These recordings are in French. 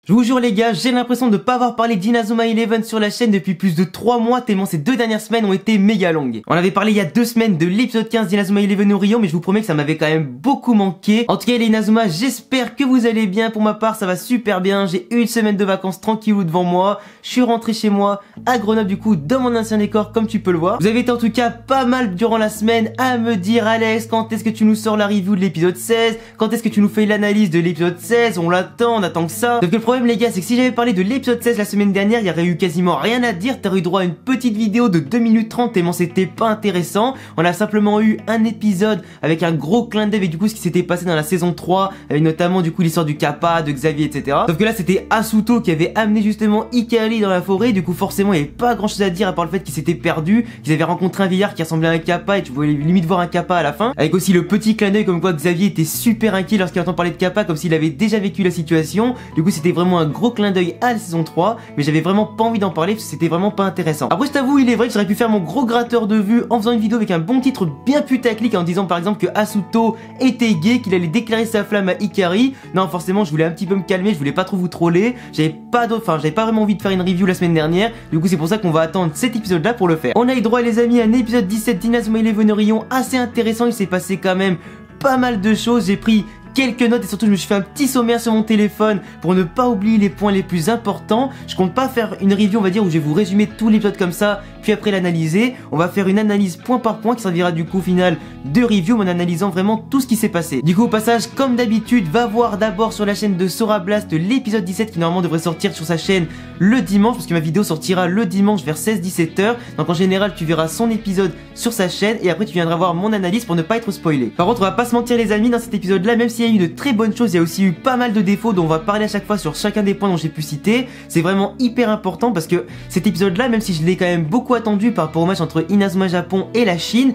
Je vous jure les gars, j'ai l'impression de ne pas avoir parlé d'Inazuma Eleven sur la chaîne depuis plus de 3 mois tellement ces 2 dernières semaines ont été méga longues. On avait parlé il y a 2 semaines de l'épisode 15 d'Inazuma Eleven Orion, mais je vous promets que ça m'avait quand même beaucoup manqué. En tout cas les Inazuma, j'espère que vous allez bien. Pour ma part ça va super bien, j'ai une semaine de vacances tranquillou devant moi. Je suis rentré chez moi à Grenoble du coup dans mon ancien décor comme tu peux le voir. Vous avez été en tout cas pas mal durant la semaine à me dire Alex, quand est-ce que tu nous sors la review de l'épisode 16? Quand est-ce que tu nous fais l'analyse de l'épisode 16? On l'attend, on attend que ça. Sauf que le problème les gars c'est que si j'avais parlé de l'épisode 16 la semaine dernière, il y aurait eu quasiment rien à dire, t'aurais eu droit à une petite vidéo de 2 minutes 30 tellement c'était pas intéressant. On a simplement eu un épisode avec un gros clin d'œil et du coup ce qui s'était passé dans la saison 3, avec notamment du coup l'histoire du Kappa, de Xavier, etc. Sauf que là c'était Asuto qui avait amené justement Ikari dans la forêt, du coup forcément il n'y avait pas grand chose à dire à part le fait qu'ils s'étaient perdus, qu'ils avaient rencontré un vieillard qui ressemblait à un Kappa et tu pouvais limite voir un Kappa à la fin, avec aussi le petit clin d'œil comme quoi Xavier était super inquiet lorsqu'il entend parler de Kappa comme s'il avait déjà vécu la situation. Du coup c'était vraiment un gros clin d'œil à la saison 3, mais j'avais vraiment pas envie d'en parler parce que c'était vraiment pas intéressant. Après je t'avoue il est vrai que j'aurais pu faire mon gros gratteur de vues en faisant une vidéo avec un bon titre bien putaclic en disant par exemple que Asuto était gay, qu'il allait déclarer sa flamme à Ikari. Non forcément je voulais un petit peu me calmer, je voulais pas trop vous troller, j'avais pas vraiment envie de faire une review la semaine dernière, du coup c'est pour ça qu'on va attendre cet épisode là pour le faire. On a eu droit les amis à un épisode 17 d'Inazuma Eleven Orion assez intéressant, il s'est passé quand même pas mal de choses, j'ai pris quelques notes et surtout je me suis fait un petit sommaire sur mon téléphone pour ne pas oublier les points les plus importants. Je compte pas faire une review on va dire où je vais vous résumer tout l'épisode comme ça puis après l'analyser. On va faire une analyse point par point qui servira du coup au final de review en analysant vraiment tout ce qui s'est passé. Du coup au passage comme d'habitude va voir d'abord sur la chaîne de Sora Blast l'épisode 17 qui normalement devrait sortir sur sa chaîne le dimanche parce que ma vidéo sortira le dimanche vers 16-17h. Donc en général tu verras son épisode sur sa chaîne et après tu viendras voir mon analyse pour ne pas être spoilé. Par contre on va pas se mentir les amis, dans cet épisode là même si il y a eu de très bonnes choses, il y a aussi eu pas mal de défauts dont on va parler à chaque fois sur chacun des points dont j'ai pu citer. C'est vraiment hyper important parce que cet épisode là, même si je l'ai quand même beaucoup attendu par rapport au match entre Inazuma Japon et la Chine,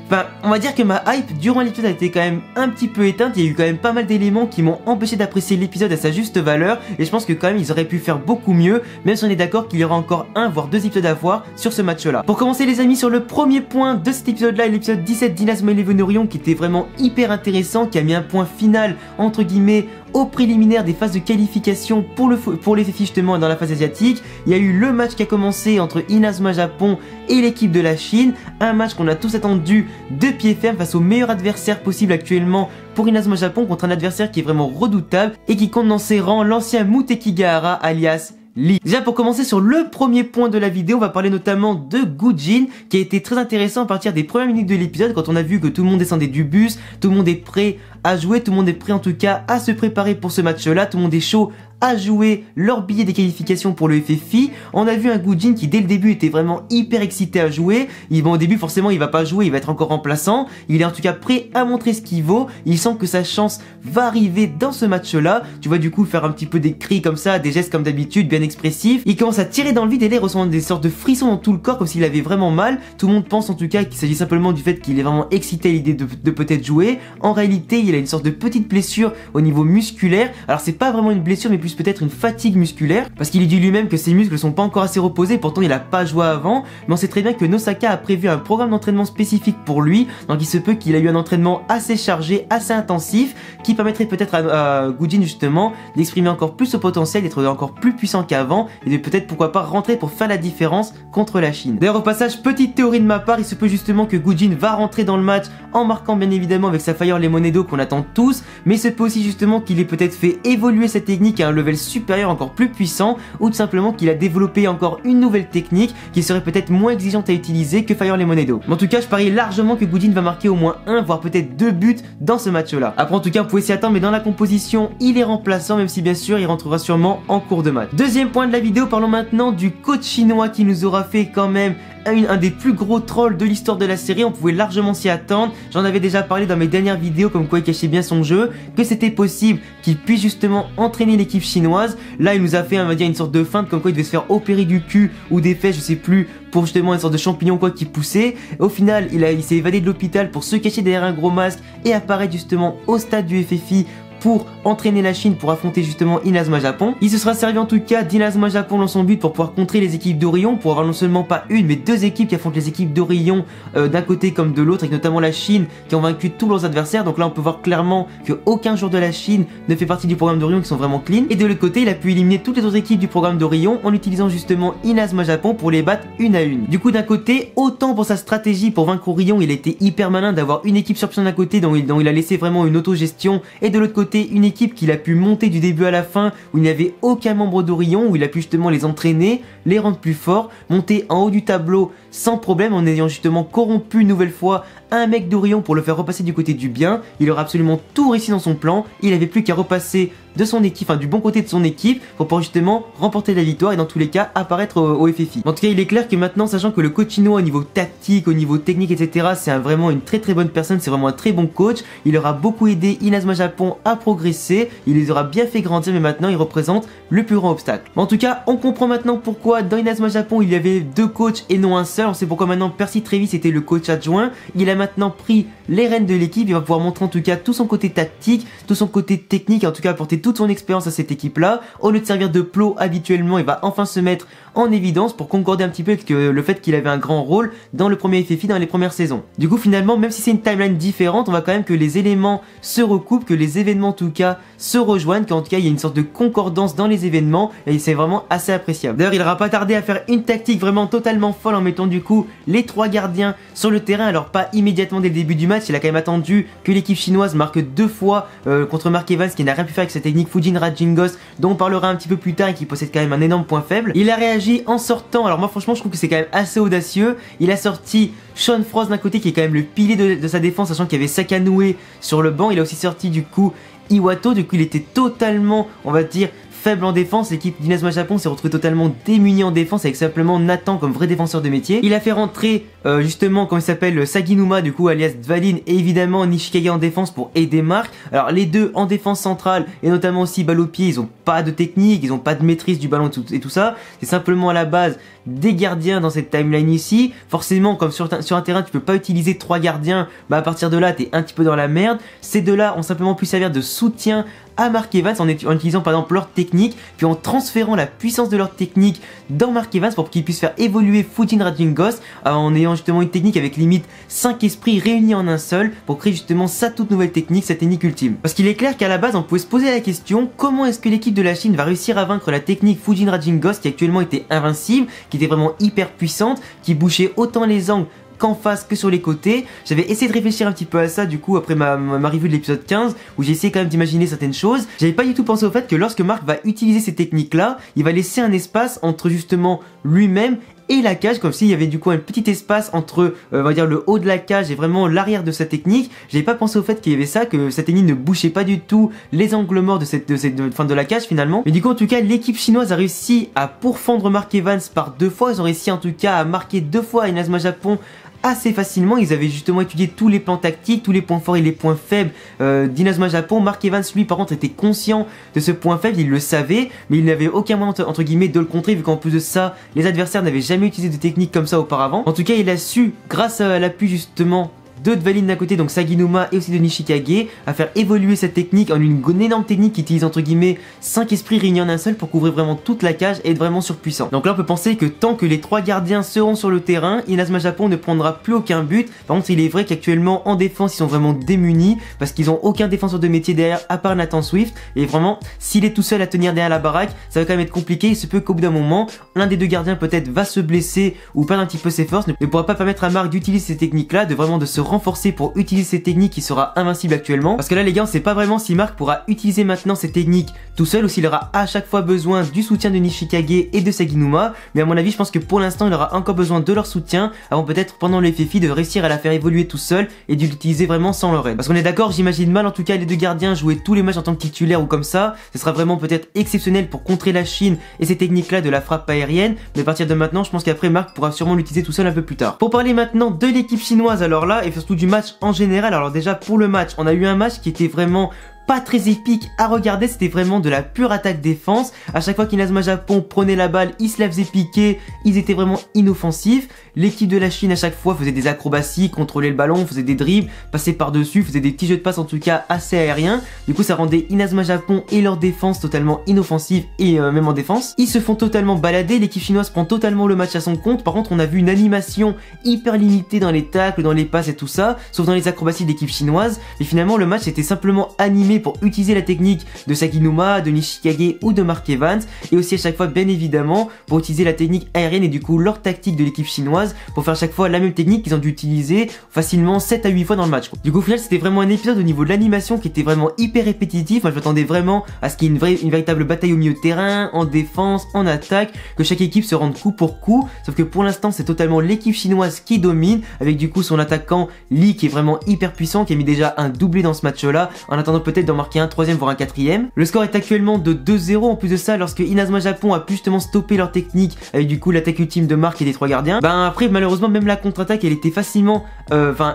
enfin, on va dire que ma hype durant l'épisode a été quand même un petit peu éteinte. Il y a eu quand même pas mal d'éléments qui m'ont empêché d'apprécier l'épisode à sa juste valeur et je pense que quand même ils auraient pu faire beaucoup mieux, même si on est d'accord qu'il y aura encore un voire 2 épisodes à voir sur ce match là. Pour commencer les amis sur le premier point de cet épisode là, l'épisode 17 d'Inazuma Eleven Orion qui était vraiment hyper intéressant, qui a mis un point final entre guillemets au préliminaire des phases de qualification pour les FFI justement dans la phase asiatique. Il y a eu le match qui a commencé entre Inazuma Japon et l'équipe de la Chine, un match qu'on a tous attendu de pied ferme face au meilleur adversaire possible actuellement pour Inazuma Japon, contre un adversaire qui est vraiment redoutable et qui compte dans ses rangs l'ancien Mutekigahara alias Lee. Déjà pour commencer sur le premier point de la vidéo, on va parler notamment de Gujin qui a été très intéressant à partir des premières minutes de l'épisode quand on a vu que tout le monde descendait du bus, tout le monde est prêt à jouer, tout le monde est prêt en tout cas à se préparer pour ce match là, tout le monde est chaud à jouer leur billet des qualifications pour le FFI. On a vu un Gujin qui dès le début était vraiment hyper excité à jouer. Au début forcément il va pas jouer, il va être encore remplaçant. Il est en tout cas prêt à montrer ce qu'il vaut. Il sent que sa chance va arriver dans ce match là. Tu vois du coup faire un petit peu des cris comme ça, des gestes comme d'habitude bien expressifs. Il commence à tirer dans le vide et là il ressent des sortes de frissons dans tout le corps comme s'il avait vraiment mal. Tout le monde pense en tout cas qu'il s'agit simplement du fait qu'il est vraiment excité à l'idée de peut-être jouer. En réalité il a une sorte de petite blessure au niveau musculaire. Alors c'est pas vraiment une blessure mais plus peut-être une fatigue musculaire parce qu'il dit lui-même que ses muscles sont pas encore assez reposés, pourtant il a pas joué avant, mais on sait très bien que Nosaka a prévu un programme d'entraînement spécifique pour lui, donc il se peut qu'il a eu un entraînement assez chargé, assez intensif, qui permettrait peut-être à Gujin justement d'exprimer encore plus ce potentiel, d'être encore plus puissant qu'avant et de peut-être pourquoi pas rentrer pour faire la différence contre la Chine. D'ailleurs au passage, petite théorie de ma part, il se peut justement que Gujin va rentrer dans le match en marquant bien évidemment avec sa Fire Lemonade qu'on attend tous, mais il se peut aussi justement qu'il ait peut-être fait évoluer cette technique à un level supérieur encore plus puissant ou tout simplement qu'il a développé encore une nouvelle technique qui serait peut-être moins exigeante à utiliser que Fire Lemonade. Mais en tout cas je parie largement que Gujin va marquer au moins 1 voire peut-être 2 buts dans ce match là. Après en tout cas on pouvait s'y attendre mais dans la composition il est remplaçant même si bien sûr il rentrera sûrement en cours de match. Deuxième point de la vidéo, parlons maintenant du coach chinois qui nous aura fait quand même un des plus gros trolls de l'histoire de la série. On pouvait largement s'y attendre, j'en avais déjà parlé dans mes dernières vidéos comme quoi il cachait bien son jeu, que c'était possible qu'il puisse justement entraîner l'équipe chinoise. Là il nous a fait on va dire une sorte de feinte comme quoi il devait se faire opérer du cul ou des fesses je sais plus pour justement une sorte de champignon quoi qui poussait. Au final il s'est évadé de l'hôpital pour se cacher derrière un gros masque et apparaître justement au stade du FFI pour entraîner la Chine pour affronter justement Inazuma Japon. Il se sera servi en tout cas d'Inazuma Japon dans son but pour pouvoir contrer les équipes d'Orion, pour avoir non seulement pas une mais deux équipes qui affrontent les équipes d'Orion d'un côté comme de l'autre, avec notamment la Chine qui ont vaincu tous leurs adversaires. Donc là on peut voir clairement que aucun joueur de la Chine ne fait partie du programme d'Orion, qui sont vraiment clean. Et de l'autre côté il a pu éliminer toutes les autres équipes du programme d'Orion en utilisant justement Inazuma Japon pour les battre une à une. Du coup d'un côté, autant pour sa stratégie pour vaincre Orion, il était hyper malin d'avoir une équipe surpuissante d'un côté dont il a laissé vraiment une autogestion, et de l'autre côté une équipe qu'il a pu monter du début à la fin où il n'y avait aucun membre d'Orion, où il a pu justement les entraîner, les rendre plus forts, monter en haut du tableau sans problème en ayant justement corrompu une nouvelle fois un mec d'Orion pour le faire repasser du côté du bien. Il aura absolument tout réussi dans son plan, il avait plus qu'à repasser de son équipe, enfin du bon côté de son équipe pour pouvoir justement remporter la victoire et dans tous les cas apparaître au FFI. En tout cas il est clair que maintenant, sachant que le coach chinois au niveau tactique, au niveau technique etc, c'est vraiment une très bonne personne, c'est vraiment un très bon coach, il aura beaucoup aidé Inazuma Japon à progresser, il les aura bien fait grandir, mais maintenant il représente le plus grand obstacle. Mais en tout cas on comprend maintenant pourquoi dans Inazuma Japon il y avait deux coachs et non un seul. On sait pourquoi maintenant Percy Travis était le coach adjoint, il a maintenant pris les rênes de l'équipe, il va pouvoir montrer en tout cas tout son côté tactique, tout son côté technique, en tout cas apporter toute son expérience à cette équipe là. Au lieu de servir de plot habituellement, il va enfin se mettre en évidence pour concorder un petit peu avec le fait qu'il avait un grand rôle dans le premier FFI dans les premières saisons. Du coup finalement, même si c'est une timeline différente, on voit quand même que les éléments se recoupent, que les événements en tout cas se rejoignent, qu'en tout cas il y a une sorte de concordance dans les événements et c'est vraiment assez appréciable. D'ailleurs il n'aura pas tardé à faire une tactique vraiment totalement folle en mettant du coup les trois gardiens sur le terrain. Alors pas immédiatement dès le début du match, il a quand même attendu que l'équipe chinoise marque deux fois contre Mark Evans, qui n'a rien pu faire avec sa technique Fujin Rajingos dont on parlera un petit peu plus tard et qui possède quand même un énorme point faible. Il a réagi en sortant, alors moi franchement je trouve que c'est quand même assez audacieux, il a sorti Sean Frost d'un côté qui est quand même le pilier de sa défense, sachant qu'il y avait Sakanoue sur le banc. Il a aussi sorti du coup Iwato, du coup il était totalement, on va dire, faible en défense. L'équipe d'Inazuma Japon s'est retrouvée totalement démunie en défense avec simplement Nathan comme vrai défenseur de métier. Il a fait rentrer justement, comment il s'appelle, Saginuma du coup alias Dvalin, et évidemment Nishikage en défense pour aider Mark. Alors les deux en défense centrale et notamment aussi balle au pied, ils ont pas de technique, ils ont pas de maîtrise du ballon et tout ça. C'est simplement à la base des gardiens dans cette timeline ici. Forcément comme sur un terrain tu peux pas utiliser trois gardiens, bah à partir de là t'es un petit peu dans la merde. Ces deux là ont simplement pu servir de soutien à Mark Evans en utilisant par exemple leur technique, puis en transférant la puissance de leur technique dans Mark Evans pour qu'il puisse faire évoluer Fujin Rajingos en ayant justement une technique avec limite 5 esprits réunis en un seul pour créer justement sa toute nouvelle technique, sa technique ultime. Parce qu'il est clair qu'à la base on pouvait se poser la question, comment est-ce que l'équipe de la Chine va réussir à vaincre la technique Fujin Rajingos qui actuellement était invincible, qui était vraiment hyper puissante, qui bouchait autant les angles qu'en face que sur les côtés. J'avais essayé de réfléchir un petit peu à ça du coup après ma revue de l'épisode 15 où j'ai essayé quand même d'imaginer certaines choses. J'avais pas du tout pensé au fait que lorsque Mark va utiliser ces techniques là, il va laisser un espace entre justement lui-même et la cage, comme s'il y avait du coup un petit espace entre on va dire le haut de la cage et vraiment l'arrière de sa technique. J'avais pas pensé au fait qu'il y avait ça, que sa technique ne bouchait pas du tout les angles morts de la cage finalement. Mais du coup en tout cas l'équipe chinoise a réussi à pourfendre Mark Evans par deux fois. Ils ont réussi en tout cas à marquer deux fois à Inazuma Japon assez facilement. Ils avaient justement étudié tous les plans tactiques, tous les points forts et les points faibles d'Inazuma Japon. Mark Evans lui par contre était conscient de ce point faible, il le savait, mais il n'avait aucun moyen entre guillemets de le contrer, vu qu'en plus de ça les adversaires n'avaient jamais utilisé de technique comme ça auparavant. En tout cas il a su, grâce à l'appui justement de Dvalin d'un côté, donc Saginuma, et aussi de Nishikage, à faire évoluer cette technique en une énorme technique qui utilise entre guillemets 5 esprits réunis en un seul pour couvrir vraiment toute la cage et être vraiment surpuissant. Donc là on peut penser que tant que les trois gardiens seront sur le terrain, Inazuma Japon ne prendra plus aucun but. Par contre il est vrai qu'actuellement en défense ils sont vraiment démunis parce qu'ils ont aucun défenseur de métier derrière à part Nathan Swift, et vraiment s'il est tout seul à tenir derrière la baraque ça va quand même être compliqué. Il se peut qu'au bout d'un moment l'un des deux gardiens peut-être va se blesser ou perdre un petit peu ses forces, ne pourra pas permettre à Mark d'utiliser ces techniques là, de vraiment de se renforcer pour utiliser ces techniques qui sera invincible actuellement. Parce que là les gars on sait pas vraiment si Mark pourra utiliser maintenant ces techniques tout seul ou s'il aura à chaque fois besoin du soutien de Nishikage et de Saginuma, mais à mon avis je pense que pour l'instant il aura encore besoin de leur soutien avant peut-être pendant le FFI de réussir à la faire évoluer tout seul et de l'utiliser vraiment sans leur aide. Parce qu'on est d'accord, j'imagine mal en tout cas les deux gardiens jouer tous les matchs en tant que titulaire ou comme ça, ce sera vraiment peut-être exceptionnel pour contrer la Chine et ces techniques là de la frappe aérienne, mais à partir de maintenant je pense qu'après Mark pourra sûrement l'utiliser tout seul un peu plus tard. Pour parler maintenant de l'équipe chinoise alors là, et surtout du match en général, alors déjà pour le match, on a eu un match qui était vraiment pas très épique à regarder, c'était vraiment de la pure attaque-défense. À chaque fois qu'Inazuma Japon prenait la balle, ils se la faisaient piquer, ils étaient vraiment inoffensifs. L'équipe de la Chine à chaque fois faisait des acrobaties, contrôlait le ballon, faisait des dribbles, passait par-dessus, faisait des petits jeux de passe en tout cas assez aériens. Du coup ça rendait Inazuma Japon et leur défense totalement inoffensive et même en défense. Ils se font totalement balader, l'équipe chinoise prend totalement le match à son compte. Par contre on a vu une animation hyper limitée dans les tacles, dans les passes et tout ça, sauf dans les acrobaties de l'équipe chinoise. Et finalement le match était simplement animé pour utiliser la technique de Sakinuma, de Nishikage ou de Mark Evans, et aussi à chaque fois bien évidemment pour utiliser la technique aérienne et du coup leur tactique de l'équipe chinoise pour faire à chaque fois la même technique qu'ils ont dû utiliser facilement 7 à 8 fois dans le match. Du coup au final c'était vraiment un épisode au niveau de l'animation qui était vraiment hyper répétitif. Moi je m'attendais vraiment à ce qu'il y ait une véritable bataille au milieu de terrain, en défense, en attaque, que chaque équipe se rende coup pour coup, sauf que pour l'instant c'est totalement l'équipe chinoise qui domine, avec du coup son attaquant Lee qui est vraiment hyper puissant, qui a mis déjà un doublé dans ce match là, en attendant peut-être d'en marquer un troisième voire un quatrième. Le score est actuellement de 2-0. En plus de ça, lorsque Inazuma Japon a pu justement stopper leur technique avec du coup l'attaque ultime de Mark et des trois gardiens, ben après malheureusement même la contre-attaque elle était facilement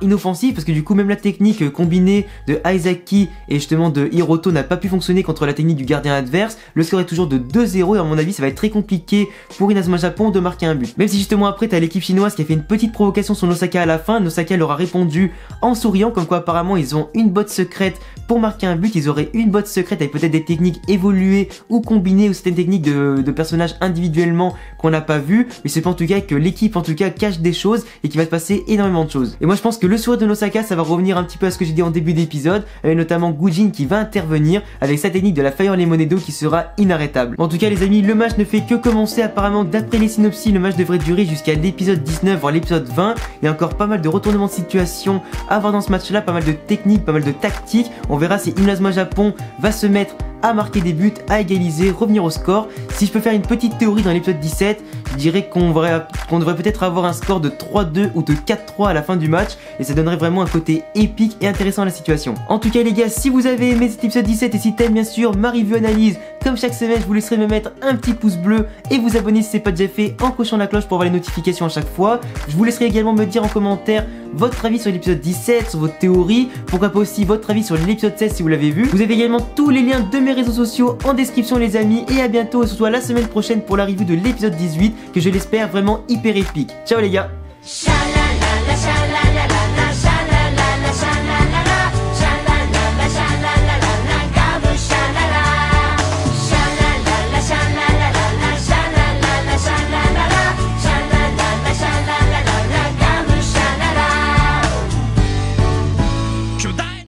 inoffensive, parce que du coup même la technique combinée de Aizaki et justement de Hiroto n'a pas pu fonctionner contre la technique du gardien adverse. Le score est toujours de 2-0 et à mon avis ça va être très compliqué pour Inazuma Japon de marquer un but. Même si justement après t'as l'équipe chinoise qui a fait une petite provocation sur Nosaka à la fin. Nosaka leur a répondu en souriant, comme quoi apparemment ils ont une botte secrète pour marquer un but. Ils auraient une botte secrète avec peut-être des techniques évoluées ou combinées, ou certaines techniques de personnages individuellement qu'on n'a pas vu, mais c'est pas en tout cas que l'équipe en tout cas cache des choses et qu'il va se passer énormément de choses. Et moi je pense que le sourire de Nosaka ça va revenir un petit peu à ce que j'ai dit en début d'épisode, avec notamment Gujin qui va intervenir avec sa technique de la Fire Lemonade qui sera inarrêtable. En tout cas les amis, le match ne fait que commencer. Apparemment d'après les synopsis le match devrait durer jusqu'à l'épisode 19 voire l'épisode 20. Il y a encore pas mal de retournements de situation à voir dans ce match là, pas mal de techniques, pas mal de tactiques. On verra si Inazuma Japon va se mettre à marquer des buts, à égaliser, revenir au score. Si je peux faire une petite théorie dans l'épisode 17, je dirais qu'on devrait peut-être avoir un score de 3-2 ou de 4-3 à la fin du match, et ça donnerait vraiment un côté épique et intéressant à la situation. En tout cas les gars, si vous avez aimé cet épisode 17 et si t'aimes bien sûr ma review analyse, comme chaque semaine je vous laisserai me mettre un petit pouce bleu et vous abonner si c'est pas déjà fait en cochant la cloche pour avoir les notifications à chaque fois. Je vous laisserai également me dire en commentaire votre avis sur l'épisode 17, sur vos théories, pourquoi pas aussi votre avis sur l'épisode 16 si vous l'avez vu. Vous avez également tous les liens de mes réseaux sociaux en description les amis, et à bientôt, et ce soit la semaine prochaine pour la review de l'épisode 18 que je l'espère vraiment hyper épique. Ciao les gars.